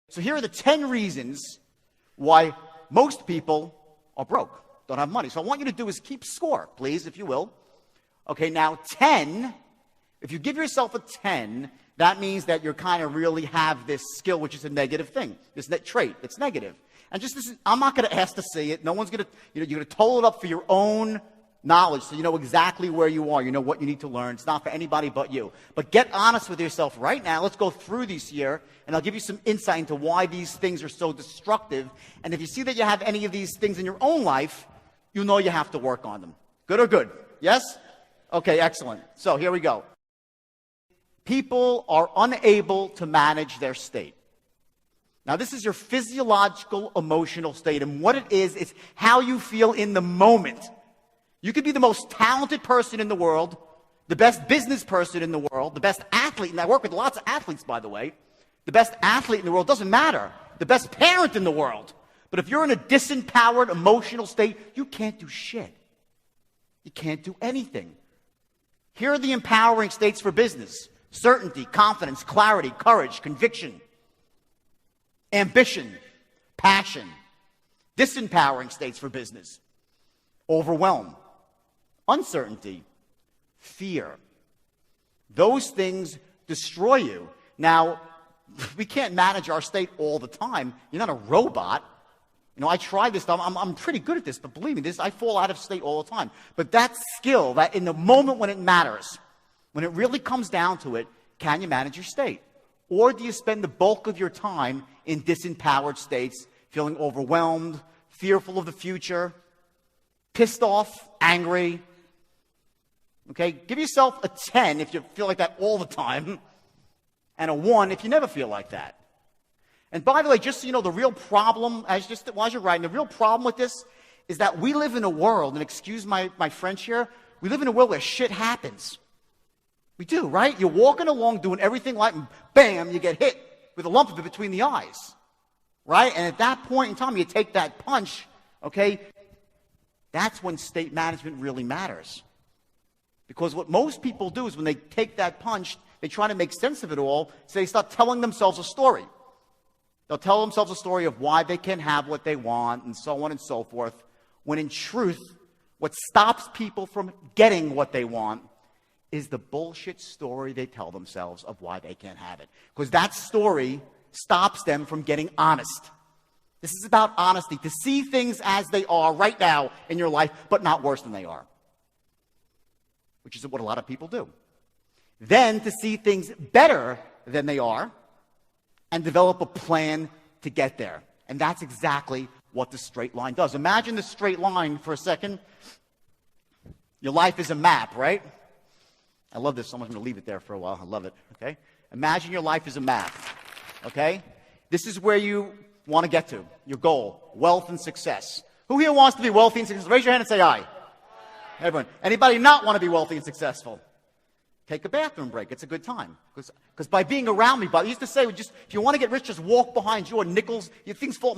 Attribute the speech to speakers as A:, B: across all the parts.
A: So here are the 10 reasons why most people are broke, don't have money. So I want you to do is keep score, please, if you will. Okay, now 10, if you give yourself a 10, that means that you kind of really have this skill, which is a negative thing, this trait. It's negative. And just listen, I'm not going to ask to see it. No one's going to, you're going to total it up for your own knowledge so you know exactly where you are. You know what you need to learn. It's not for anybody but you. But get honest with yourself right now. Let's go through these here, and I'll give you some insight into why these things are so destructive. And if you see that you have any of these things in your own life, you know you have to work on them. Good or good? Yes? Okay, excellent. So here we go. People are unable to manage their state. Now, this is your physiological, emotional state. And what it is how you feel in the moment. You could be the most talented person in the world, the best business person in the world, the best athlete, and I work with lots of athletes, by the way. The best athlete in the world doesn't matter. The best parent in the world. But if you're in a disempowered, emotional state, you can't do shit. You can't do anything. Here are the empowering states for business. Certainty, confidence, clarity, courage, conviction, ambition, passion. Disempowering states for business. Overwhelm, uncertainty, fear. Those things destroy you. Now, we can't manage our state all the time. You're not a robot. You know, I try this stuff. I'm pretty good at this, but believe me, I fall out of state all the time. But that skill, that in the moment when it matters, when it really comes down to it, can you manage your state? Or do you spend the bulk of your time in disempowered states, feeling overwhelmed, fearful of the future, pissed off, angry? Okay, give yourself a 10 if you feel like that all the time, and a 1 if you never feel like that. And by the way, just so you know, the real problem, while you're writing, the real problem with this is that we live in a world, and excuse my French here, we live in a world where shit happens. We do, right? You're walking along doing everything like, and bam, you get hit with a lump of it between the eyes, right? And at that point in time, you take that punch, okay? That's when state management really matters. Because what most people do is when they take that punch, they try to make sense of it all, so they start telling themselves a story. They'll tell themselves a story of why they can have what they want and so on and so forth, when in truth, what stops people from getting what they want is the bullshit story they tell themselves of why they can't have it. Because that story stops them from getting honest. This is about honesty, to see things as they are right now in your life, but not worse than they are, which is what a lot of people do. Then to see things better than they are and develop a plan to get there. And that's exactly what the straight line does. Imagine the straight line for a second. Your life is a map, right? I love this. Someone's going to leave it there for a while. I love it, okay? Imagine your life is a map, okay? This is where you want to get to, your goal, wealth and success. Who here wants to be wealthy and successful? Raise your hand and say aye. Everyone. Anybody not want to be wealthy and successful? Take a bathroom break. It's a good time. Because by being around me, I used to say, if you want to get rich, just walk behind you, or nickels,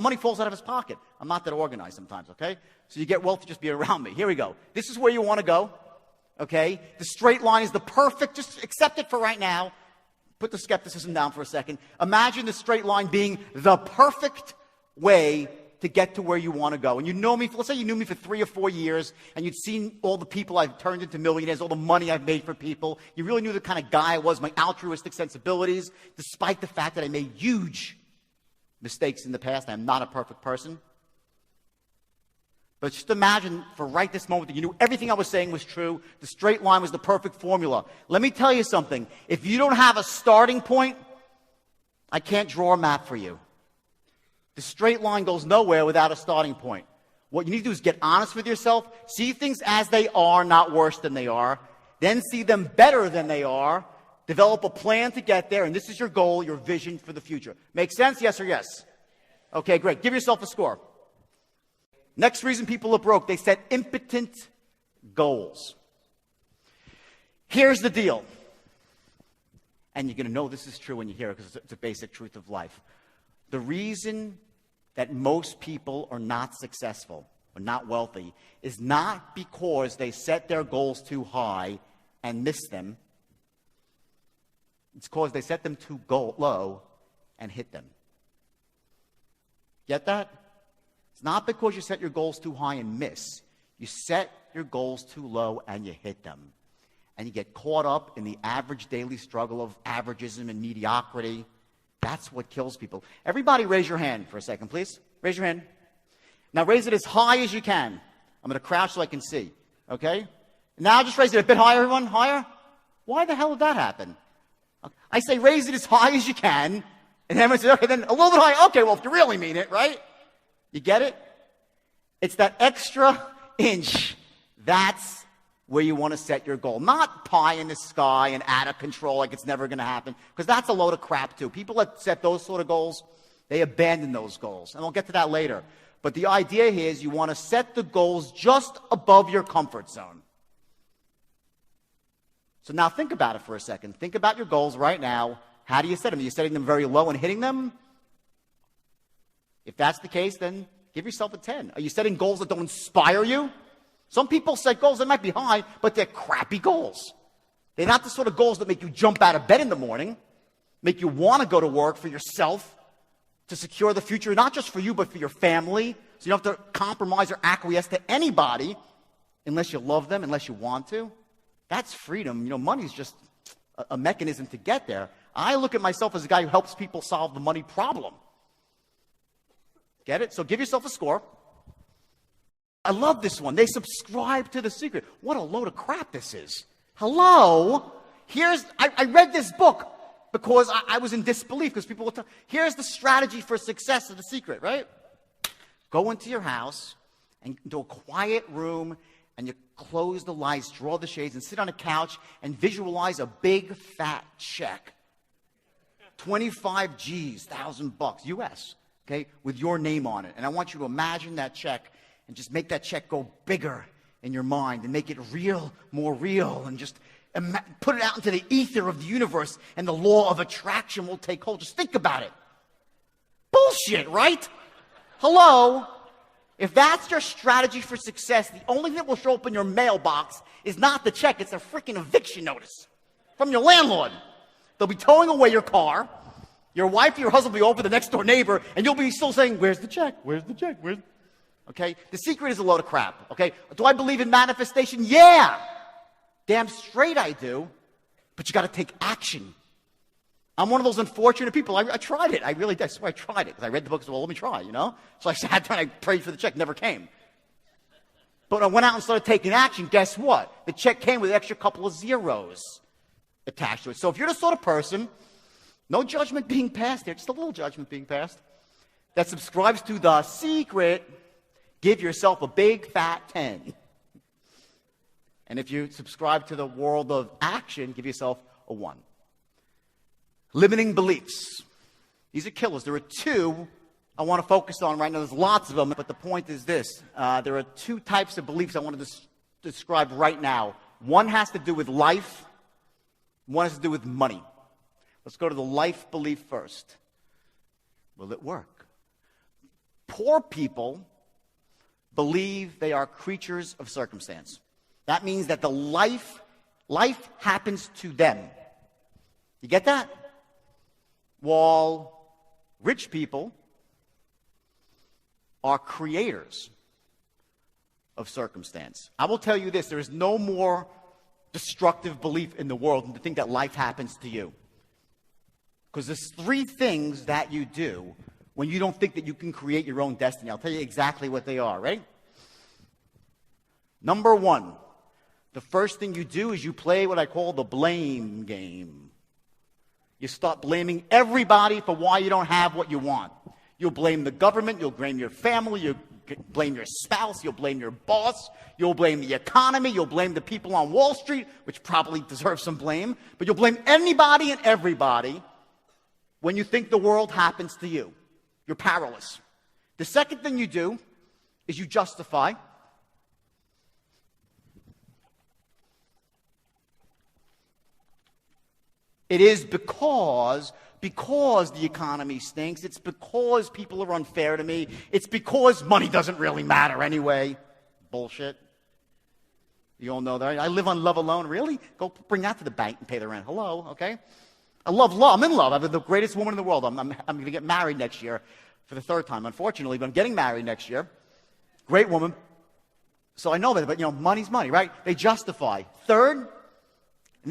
A: money falls out of his pocket. I'm not that organized sometimes, okay? So you get wealthy, just be around me. Here we go. This is where you want to go, okay? The straight line is the perfect, just accept it for right now. Put the skepticism down for a second. Imagine the straight line being the perfect way to get to where you want to go. And you know me, let's say you knew me for 3 or 4 years, and you'd seen all the people I've turned into millionaires, all the money I've made for people. You really knew the kind of guy I was, my altruistic sensibilities, despite the fact that I made huge mistakes in the past. I'm not a perfect person. But just imagine for right this moment that you knew everything I was saying was true. The straight line was the perfect formula. Let me tell you something. If you don't have a starting point, I can't draw a map for you. The straight line goes nowhere without a starting point. What you need to do is get honest with yourself, see things as they are, not worse than they are, then see them better than they are, develop a plan to get there, and this is your goal, your vision for the future. Make sense? Yes or yes? Okay, great. Give yourself a score. Next reason people are broke, they set impotent goals. Here's the deal. And you're going to know this is true when you hear it because it's a basic truth of life. The reason that most people are not successful or not wealthy is not because they set their goals too high and miss them. It's because they set them too low and hit them. Get that? It's not because you set your goals too high and miss. You set your goals too low and you hit them. And you get caught up in the average daily struggle of averagism and mediocrity. That's what kills people. Everybody raise your hand for a second, please. Raise your hand. Now raise it as high as you can. I'm going to crouch so I can see. Okay? Now just raise it a bit higher, everyone. Higher. Why the hell did that happen? I say raise it as high as you can. And everyone says, okay, then a little bit higher. Okay, well, if you really mean it, right? You get it? It's that extra inch. That's where you want to set your goal. Not pie in the sky and out of control like it's never going to happen. Because that's a load of crap, too. People that set those sort of goals, they abandon those goals. And we'll get to that later. But the idea here is you want to set the goals just above your comfort zone. So now think about it for a second. Think about your goals right now. How do you set them? Are you setting them very low and hitting them? If that's the case, then give yourself a 10. Are you setting goals that don't inspire you? Some people set goals that might be high, but they're crappy goals. They're not the sort of goals that make you jump out of bed in the morning, make you want to go to work for yourself, to secure the future, not just for you, but for your family. So you don't have to compromise or acquiesce to anybody unless you love them, unless you want to. That's freedom. You know, money's just a mechanism to get there. I look at myself as a guy who helps people solve the money problem. Get it? So give yourself a score. I love this one. They subscribe to The Secret. What a load of crap this is. Hello? I read this book because I was in disbelief because people would tell, here's the strategy for success of The Secret, right? Go into your house and into a quiet room and you close the lights, draw the shades, and sit on a couch and visualize a big fat check. 25 G's, $1,000 US, okay, with your name on it. And I want you to imagine that check and just make that check go bigger in your mind and make it real, more real, and just put it out into the ether of the universe and the law of attraction will take hold. Just think about it. Bullshit, right? Hello? If that's your strategy for success, the only thing that will show up in your mailbox is not the check, it's a freaking eviction notice from your landlord. They'll be towing away your car. Your wife or your husband will be over the next door neighbor, and you'll be still saying, where's the check? Where's the check? Okay? The Secret is a load of crap. Okay? Do I believe in manifestation? Yeah! Damn straight I do. But you got to take action. I'm one of those unfortunate people. I tried it. I really did. I swear I tried it. Because I read the book and said, well, let me try, you know? So I sat down and I prayed for the check. Never came. But I went out and started taking action. Guess what? The check came with an extra couple of zeros attached to it. So if you're the sort of person, no judgment being passed here, just a little judgment being passed, that subscribes to The Secret, give yourself a big fat 10. And if you subscribe to the world of action, give yourself a 1. Limiting beliefs. These are killers. There are 2 I want to focus on right now. There's lots of them, but the point is this. There are 2 types of beliefs I want to describe right now. One has to do with life. One has to do with money. Let's go to the life belief first. Will it work? Poor people believe they are creatures of circumstance. That means that the life happens to them. You get that? While rich people are creators of circumstance. I will tell you this, there is no more destructive belief in the world than to think that life happens to you. Because there's 3 things that you do when you don't think that you can create your own destiny. I'll tell you exactly what they are. Ready? Number 1, the first thing you do is you play what I call the blame game. You start blaming everybody for why you don't have what you want. You'll blame the government, you'll blame your family, you'll blame your spouse, you'll blame your boss, you'll blame the economy, you'll blame the people on Wall Street, which probably deserve some blame, but you'll blame anybody and everybody when you think the world happens to you. You're powerless. The second thing you do is you justify. It is because the economy stinks. It's because people are unfair to me. It's because money doesn't really matter anyway. Bullshit. You all know that. I live on love alone. Really? Go bring that to the bank and pay the rent. Hello, okay? I love love. I'm in love. I'm the greatest woman in the world. I'm going to get married next year. for the third time, unfortunately, but I'm getting married next year. Great woman. So I know that, but money's money, right? They justify. Third, and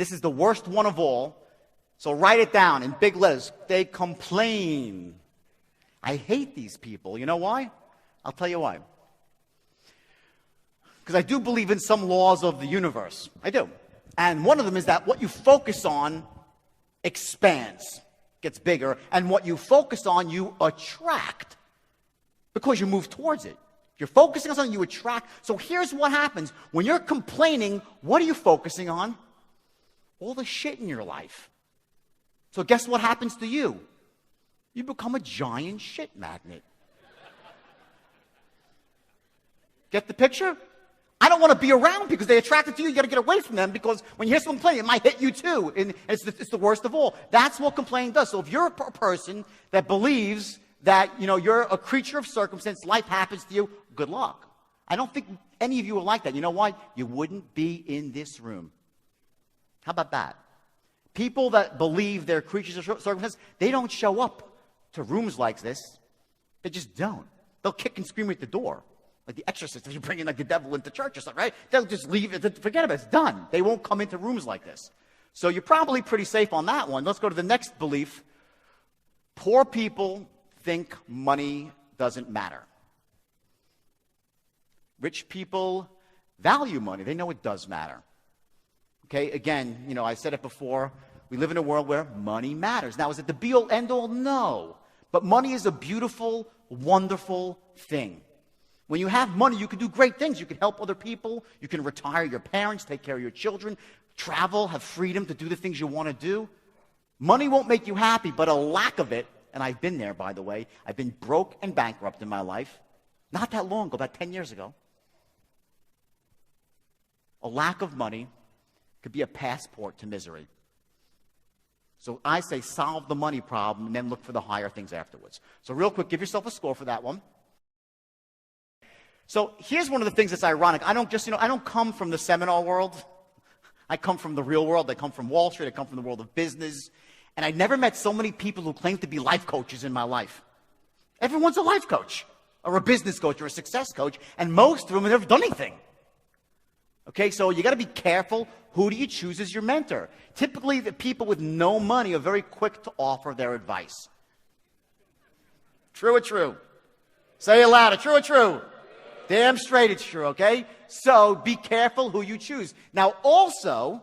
A: this is the worst one of all, so write it down in big letters. They complain. I hate these people. You know why? I'll tell you why. Because I do believe in some laws of the universe. I do. And one of them is that what you focus on expands, gets bigger, and what you focus on, you attract because you move towards it. If you're focusing on something, you attract. So here's what happens. When you're complaining, what are you focusing on? All the shit in your life. So guess what happens to you? You become a giant shit magnet. Get the picture? I don't want to be around because they attracted to you. You got to get away from them because when you hear someone complaining, it might hit you too. And it's the worst of all. That's what complaining does. So if you're a person that believes that, you're a creature of circumstance, life happens to you, good luck. I don't think any of you are like that. You know why? You wouldn't be in this room. How about that? People that believe they're creatures of circumstance, they don't show up to rooms like this. They just don't. They'll kick and scream at the door. Like the exorcist, if you're bringing like the devil into church or something, right? They'll just leave it, forget about it, it's done. They won't come into rooms like this. So you're probably pretty safe on that one. Let's go to the next belief. Poor people think money doesn't matter. Rich people value money. They know it does matter. Okay, again, I said it before. We live in a world where money matters. Now, is it the be-all, end-all? No. But money is a beautiful, wonderful thing. When you have money, you can do great things. You can help other people. You can retire your parents, take care of your children, travel, have freedom to do the things you want to do. Money won't make you happy, but a lack of it, and I've been there, by the way. I've been broke and bankrupt in my life. Not that long ago, about 10 years ago. A lack of money could be a passport to misery. So I say solve the money problem and then look for the higher things afterwards. So real quick, give yourself a score for that one. So here's one of the things that's ironic. I don't come from the seminar world. I come from the real world. I come from Wall Street. I come from the world of business. And I never met so many people who claim to be life coaches in my life. Everyone's a life coach or a business coach or a success coach. And most of them have never done anything. Okay, so you got to be careful. Who do you choose as your mentor? Typically, the people with no money are very quick to offer their advice. True or true? Say it louder. True or true? Damn straight it's true, okay? So be careful who you choose. Now, also,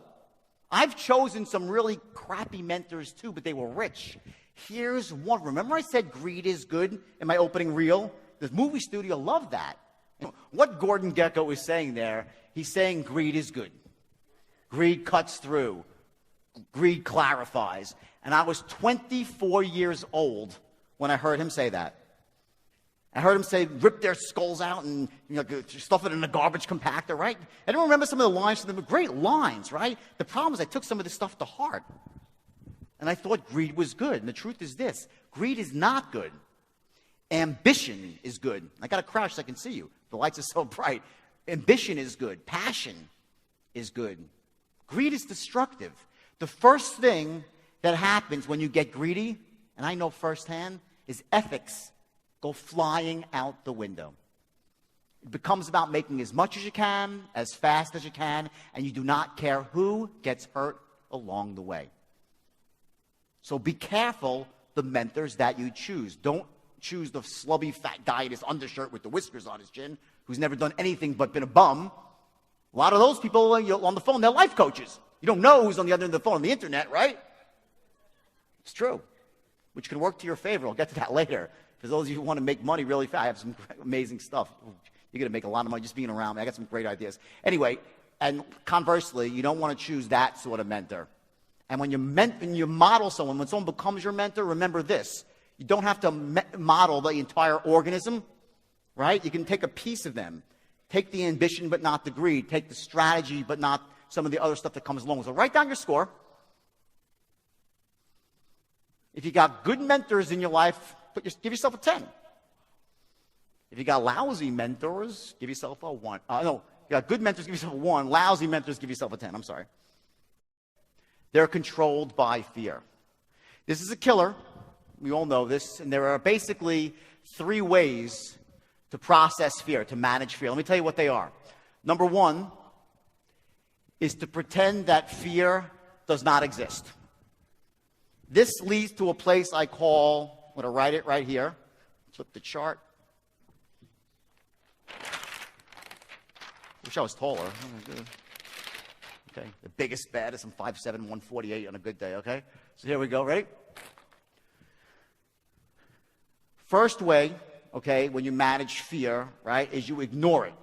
A: I've chosen some really crappy mentors too, but they were rich. Here's one. Remember I said greed is good in my opening reel? The movie studio loved that. What Gordon Gekko is saying there, he's saying greed is good. Greed cuts through. Greed clarifies. And I was 24 years old when I heard him say that. I heard him say, rip their skulls out and stuff it in a garbage compactor, right? I don't remember some of the lines. They were great lines, right? The problem is I took some of this stuff to heart. And I thought greed was good. And the truth is this. Greed is not good. Ambition is good. I got to crouch so I can see you. The lights are so bright. Ambition is good. Passion is good. Greed is destructive. The first thing that happens when you get greedy, and I know firsthand, is ethics go flying out the window. It becomes about making as much as you can, as fast as you can, and you do not care who gets hurt along the way. So be careful the mentors that you choose. Don't choose the slubby fat guy in his undershirt with the whiskers on his chin who's never done anything but been a bum. A lot of those people on the phone, they're life coaches. You don't know who's on the other end of the phone on the internet, right? It's true, which can work to your favor. I'll get to that later. For those of you who want to make money really fast, I have some amazing stuff. You're going to make a lot of money just being around me. I got some great ideas. Anyway, and conversely, you don't want to choose that sort of mentor. And when you model someone, when someone becomes your mentor, remember this. You don't have to model the entire organism, right? You can take a piece of them. Take the ambition, but not the greed. Take the strategy, but not some of the other stuff that comes along. So write down your score. If you got good mentors in your life, give yourself a 10. If you got lousy mentors, give yourself a 1. No, you got good mentors, give yourself a 1. Lousy mentors, give yourself a 10. I'm sorry. They're controlled by fear. This is a killer. We all know this. And there are basically 3 ways to process fear, to manage fear. Let me tell you what they are. Number 1 is to pretend that fear does not exist. This leads to a place I call, I'm going to write it right here. Flip the chart. Wish I was taller. Okay, the biggest, baddest, I'm 5'7", 148 on a good day, okay? So here we go, ready? First way, okay, when you manage fear, right, is you ignore it.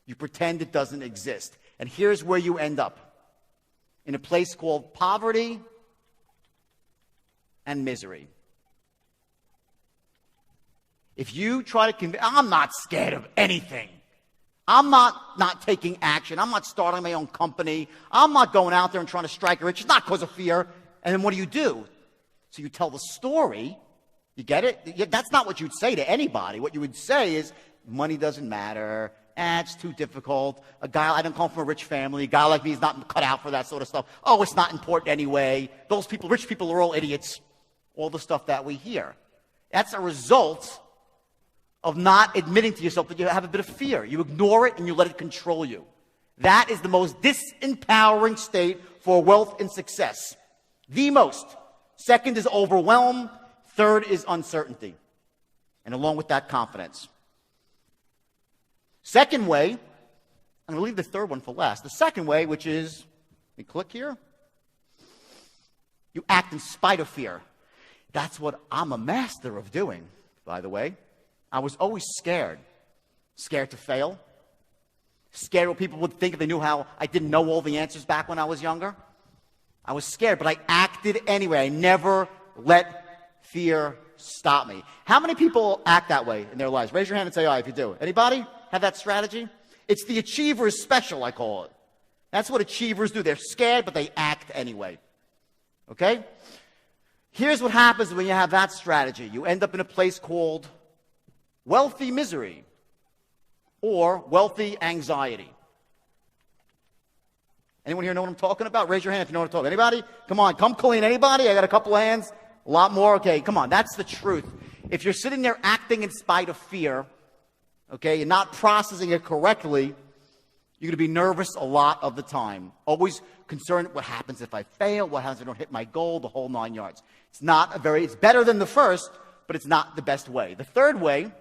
A: You pretend it doesn't exist. And here's where you end up. In a place called poverty and misery. If you try to convince, I'm not scared of anything. I'm not taking action. I'm not starting my own company. I'm not going out there and trying to strike it rich. It's not because of fear. And then what do? So you tell the story. You get it? That's not what you'd say to anybody. What you would say is, money doesn't matter. It's too difficult. I don't come from a rich family. A guy like me is not cut out for that sort of stuff. Oh, it's not important anyway. Those people, rich people, are all idiots. All the stuff that we hear. That's a result of not admitting to yourself that you have a bit of fear. You ignore it and you let it control you. That is the most disempowering state for wealth and success. The most. Second is overwhelm. Third is uncertainty. And along with that, confidence. Second way, I'm going to leave the third one for last. The second way, which is, let me click here. You act in spite of fear. That's what I'm a master of doing, by the way. I was always scared. Scared to fail. Scared what people would think if they knew how I didn't know all the answers back when I was younger. I was scared, but I acted anyway. I never let fear stop me. How many people act that way in their lives? Raise your hand and say aye if you do. Anybody have that strategy? It's the achiever's special, I call it. That's what achievers do. They're scared, but they act anyway. Okay? Here's what happens when you have that strategy. You end up in a place called wealthy misery or wealthy anxiety. Anyone here know what I'm talking about? Raise your hand if you know what I'm talking about. Anybody? Come on, come clean. Anybody? I got a couple of hands. A lot more. Okay, come on. That's the truth. If you're sitting there acting in spite of fear, okay, and not processing it correctly, you're going to be nervous a lot of the time. Always concerned, what happens if I fail? What happens if I don't hit my goal? The whole 9 yards. It's better than the first, but it's not the best way. The third way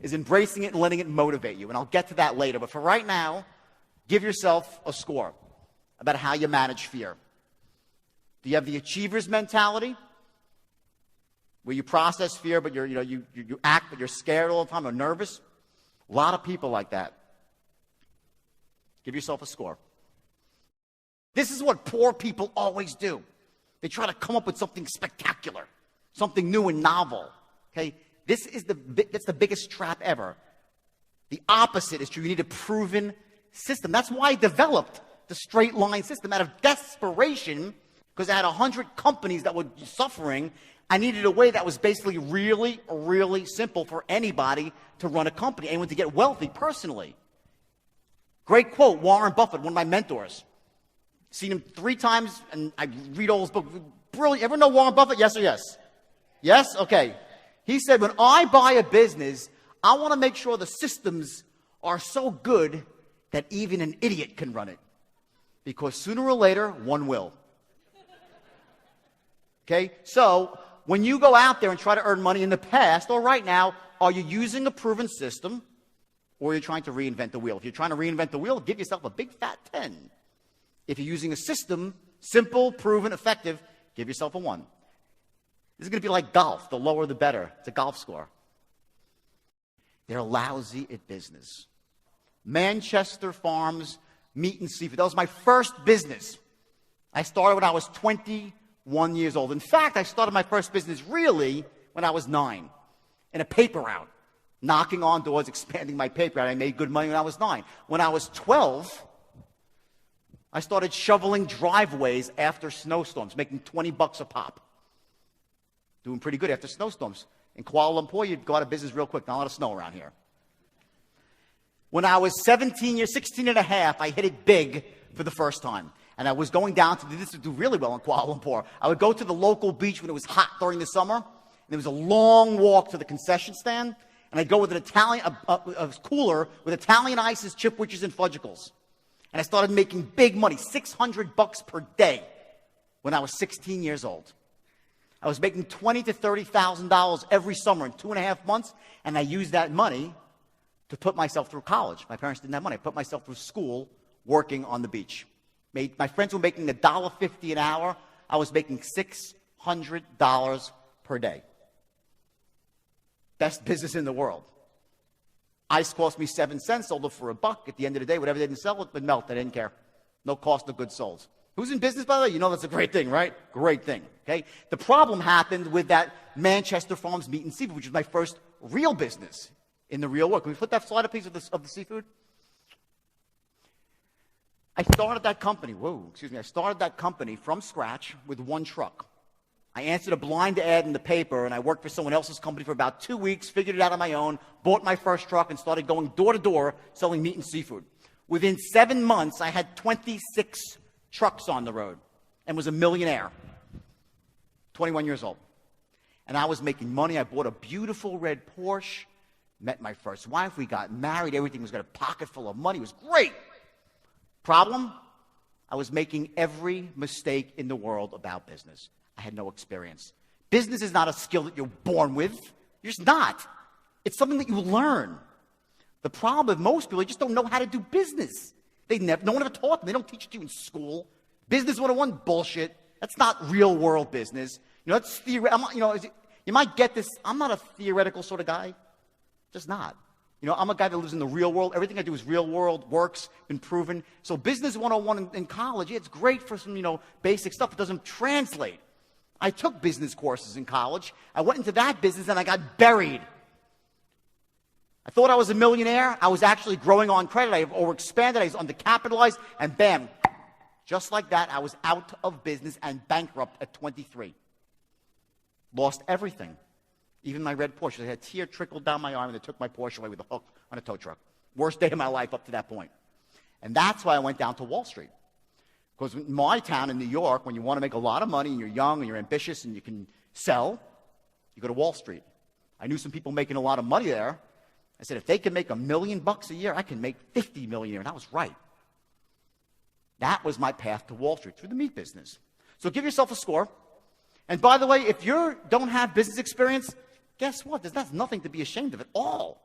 A: is embracing it and letting it motivate you. And I'll get to that later. But for right now, give yourself a score about how you manage fear. Do you have the achiever's mentality, where you process fear, but you act, but you're scared all the time or nervous? A lot of people like that. Give yourself a score. This is what poor people always do. They try to come up with something spectacular, something new and novel. Okay, that's the biggest trap ever. The opposite is true. You need a proven system. That's why I developed the straight line system out of desperation, because I had 100 companies that were suffering. I needed a way that was basically really, really simple for anybody to run a company, anyone to get wealthy personally. Great quote, Warren Buffett, one of my mentors. Seen him 3 times, and I read all his books. Brilliant. Ever know Warren Buffett? Yes or yes? Yes? Okay. He said, when I buy a business, I want to make sure the systems are so good that even an idiot can run it. Because sooner or later, one will. Okay? So, when you go out there and try to earn money in the past or right now, are you using a proven system or are you trying to reinvent the wheel? If you're trying to reinvent the wheel, give yourself a big fat 10. If you're using a system, simple, proven, effective, give yourself a 1. This is going to be like golf. The lower the better. It's a golf score. They're lousy at business. Manchester Farms Meat and Seafood. That was my first business. I started when I was 21 years old. In fact, I started my first business really when I was 9 in a paper route, knocking on doors, expanding my paper route. I made good money when I was 9. When I was 12, I started shoveling driveways after snowstorms, making $20 a pop. Doing pretty good after snowstorms. In Kuala Lumpur, you'd go out of business real quick. Not a lot of snow around here. When I was 16 and a half, I hit it big for the first time. And I was going down to, this would do really well in Kuala Lumpur. I would go to the local beach when it was hot during the summer. And there was a long walk to the concession stand. And I'd go with an a cooler with Italian ices, chipwiches, and fudgicles. And I started making big money, $600 per day when I was 16 years old. I was making $20,000 to $30,000 every summer in 2.5 months. And I used that money to put myself through college. My parents didn't have money. I put myself through school working on the beach. My friends were making $1.50 an hour. I was making $600 per day. Best business in the world. Ice cost me 7 cents, sold it for $1. At the end of the day, whatever they didn't sell, it would melt. I didn't care. No cost of goods sold. Who's in business, by the way? You know that's a great thing, right? Great thing, okay? The problem happened with that Manchester Farms Meat and Seafood, which was my first real business in the real world. Can we put that slide up, please, of the seafood? I started that company, I started that company from scratch with 1 truck. I answered a blind ad in the paper, and I worked for someone else's company for about 2 weeks, figured it out on my own, bought my first truck, and started going door to door selling meat and seafood. Within 7 months, I had 26 trucks on the road and was a millionaire, 21 years old. And I was making money. I bought a beautiful red Porsche, met my first wife, we got married, everything was got a pocket full of money, it was great. Problem? I was making every mistake in the world about business. I had no experience. Business is not a skill that you're born with. You're just not. It's something that you learn. The problem with most people, they just don't know how to do business. No one ever taught them. They don't teach it to you in school. Business 101, bullshit. That's not real world business. That's theoretical. You might get this. I'm not a theoretical sort of guy. Just not. I'm a guy that lives in the real world. Everything I do is real world, works, been proven. So business 101 in college, it's great for some, basic stuff. It doesn't translate. I took business courses in college. I went into that business and I got buried. I thought I was a millionaire. I was actually growing on credit. I overexpanded. I was undercapitalized. And bam, just like that, I was out of business and bankrupt at 23. Lost everything. Even my red Porsche. I had a tear trickled down my arm, and they took my Porsche away with a hook on a tow truck. Worst day of my life up to that point. And that's why I went down to Wall Street. Because in my town in New York, when you want to make a lot of money, and you're young, and you're ambitious, and you can sell, you go to Wall Street. I knew some people making a lot of money there. I said, if they can make $1 million a year, I can make $50 million a year. And I was right. That was my path to Wall Street, through the meat business. So give yourself a score. And by the way, if you don't have business experience, guess what? There's nothing to be ashamed of at all.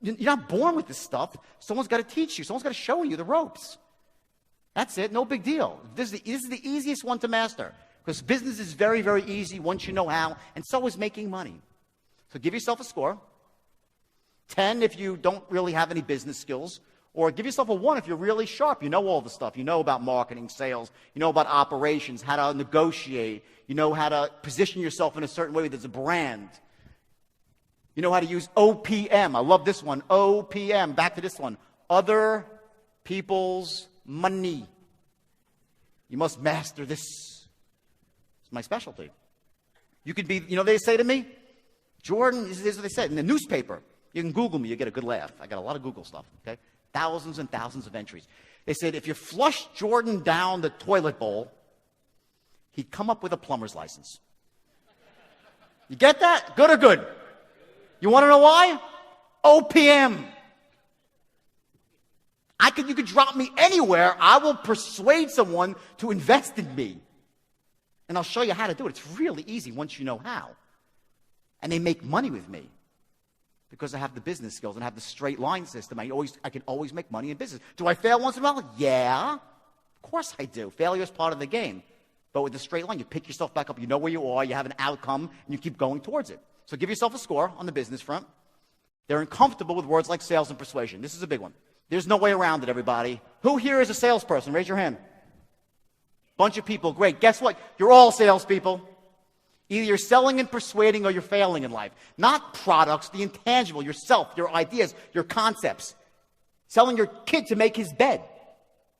A: You're not born with this stuff. Someone's got to teach you. Someone's got to show you the ropes. That's it. No big deal. This is the easiest one to master. Because business is very, very easy once you know how. And so is making money. So give yourself a score. 10 if you don't really have any business skills. Or give yourself a 1 if you're really sharp. You know all the stuff. You know about marketing, sales. You know about operations, how to negotiate. You know how to position yourself in a certain way that's a brand. You know how to use OPM. I love this one. OPM. Back to this one. Other people's money. You must master this. It's my specialty. You could be, they say to me, Jordan, this is what they said in the newspaper. You can Google me, you get a good laugh. I got a lot of Google stuff, okay? Thousands and thousands of entries. They said if you flush Jordan down the toilet bowl, he'd come up with a plumber's license. You get that? Good or good? You want to know why? OPM. You could drop me anywhere. I will persuade someone to invest in me. And I'll show you how to do it. It's really easy once you know how. And they make money with me because I have the business skills and I have the straight line system. I can always make money in business. Do I fail once in a while? Yeah. Of course I do. Failure is part of the game. But with the straight line, you pick yourself back up. You know where you are. You have an outcome, and you keep going towards it. So give yourself a score on the business front. They're uncomfortable with words like sales and persuasion. This is a big one. There's no way around it, everybody. Who here is a salesperson? Raise your hand. Bunch of people. Great. Guess what? You're all salespeople. Either you're selling and persuading or you're failing in life. Not products, the intangible, yourself, your ideas, your concepts. Selling your kid to make his bed.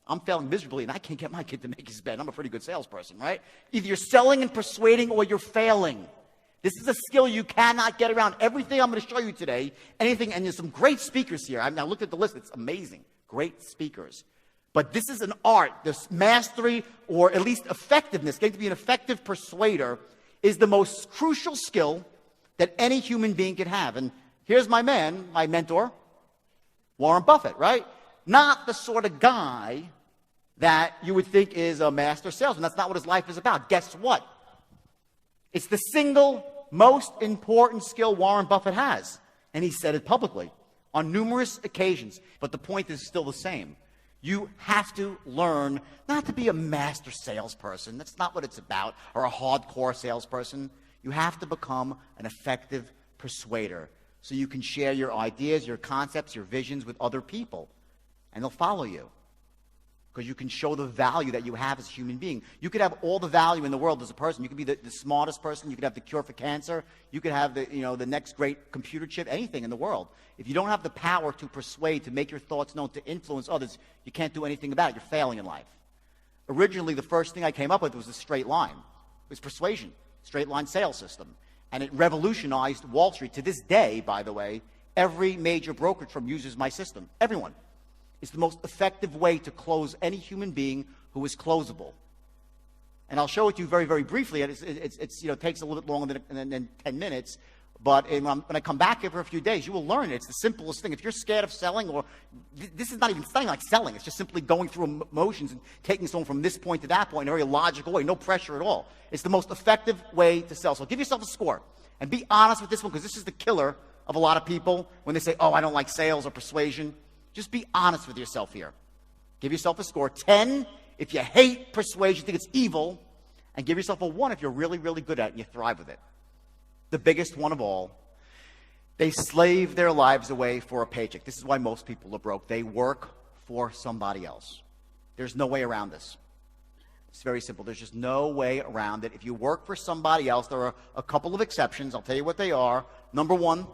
A: I'm failing miserably, and I can't get my kid to make his bed. I'm a pretty good salesperson, right? Either you're selling and persuading or you're failing. This is a skill you cannot get around. Everything I'm going to show you today, anything, and there's some great speakers here. I looked at the list. It's amazing. Great speakers. But this is an art. This mastery, or at least effectiveness, getting to be an effective persuader, is the most crucial skill that any human being can have. And here's my man, my mentor, Warren Buffett, right? Not the sort of guy that you would think is a master salesman. That's not what his life is about. Guess what? It's the single most important skill Warren Buffett has. And he said it publicly on numerous occasions. But the point is still the same. You have to learn not to be a master salesperson. That's not what it's about, or a hardcore salesperson. You have to become an effective persuader so you can share your ideas, your concepts, your visions with other people. And they'll follow you because you can show the value that you have as a human being. You could have all the value in the world as a person. You could be the smartest person. You could have the cure for cancer. You could have the next great computer chip, anything in the world. If you don't have the power to persuade, to make your thoughts known, to influence others, you can't do anything about it. You're failing in life. Originally, the first thing I came up with was a straight line. It was persuasion, straight line sales system. And it revolutionized Wall Street. To this day, by the way, every major brokerage firm uses my system. Everyone. It's the most effective way to close any human being who is closable. And I'll show it to you very, very briefly. It takes a little bit longer than 10 minutes. But when I come back here for a few days, you will learn it. It's the simplest thing. If you're scared of selling, or this is not even something like selling. It's just simply going through emotions and taking someone from this point to that point in a very logical way. No pressure at all. It's the most effective way to sell. So give yourself a score. And be honest with this one, because this is the killer of a lot of people when they say, oh, I don't like sales or persuasion. Just be honest with yourself here. Give yourself a score. 10 if you hate persuasion, think it's evil. And give yourself a 1 if you're really, really good at it and you thrive with it. The biggest one of all, they slave their lives away for a paycheck. This is why most people are broke. They work for somebody else. There's no way around this. It's very simple. There's just no way around it. If you work for somebody else, there are a couple of exceptions. I'll tell you what they are. Number 1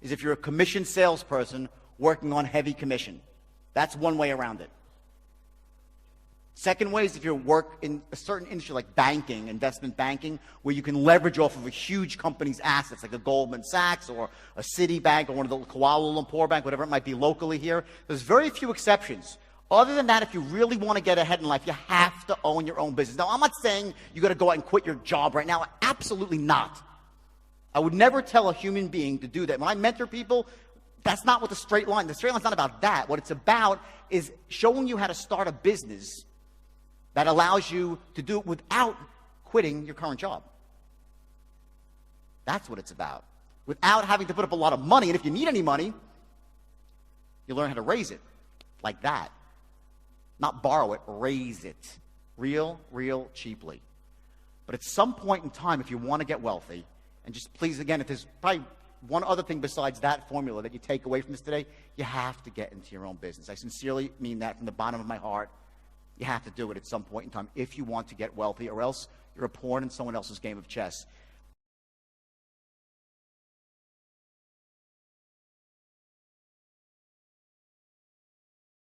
A: is if you're a commission salesperson working on heavy commission. That's one way around it. Second way is if you work in a certain industry like banking, investment banking, where you can leverage off of a huge company's assets, like a Goldman Sachs or a Citibank or one of the Kuala Lumpur Bank, whatever it might be locally here. There's very few exceptions. Other than that, if you really want to get ahead in life, you have to own your own business. Now, I'm not saying you got to go out and quit your job right now. Absolutely not. I would never tell a human being to do that. When I mentor people, that's not what the straight line's not about that. What it's about is showing you how to start a business that allows you to do it without quitting your current job. That's what it's about. Without having to put up a lot of money. And if you need any money, you learn how to raise it like that. Not borrow it, raise it. Real cheaply. But at some point in time, if you want to get wealthy, and just please, again, if there's probably one other thing besides that formula that you take away from this today, you have to get into your own business. I sincerely mean that from the bottom of my heart. You have to do it at some point in time if you want to get wealthy, or else you're a pawn in someone else's game of chess.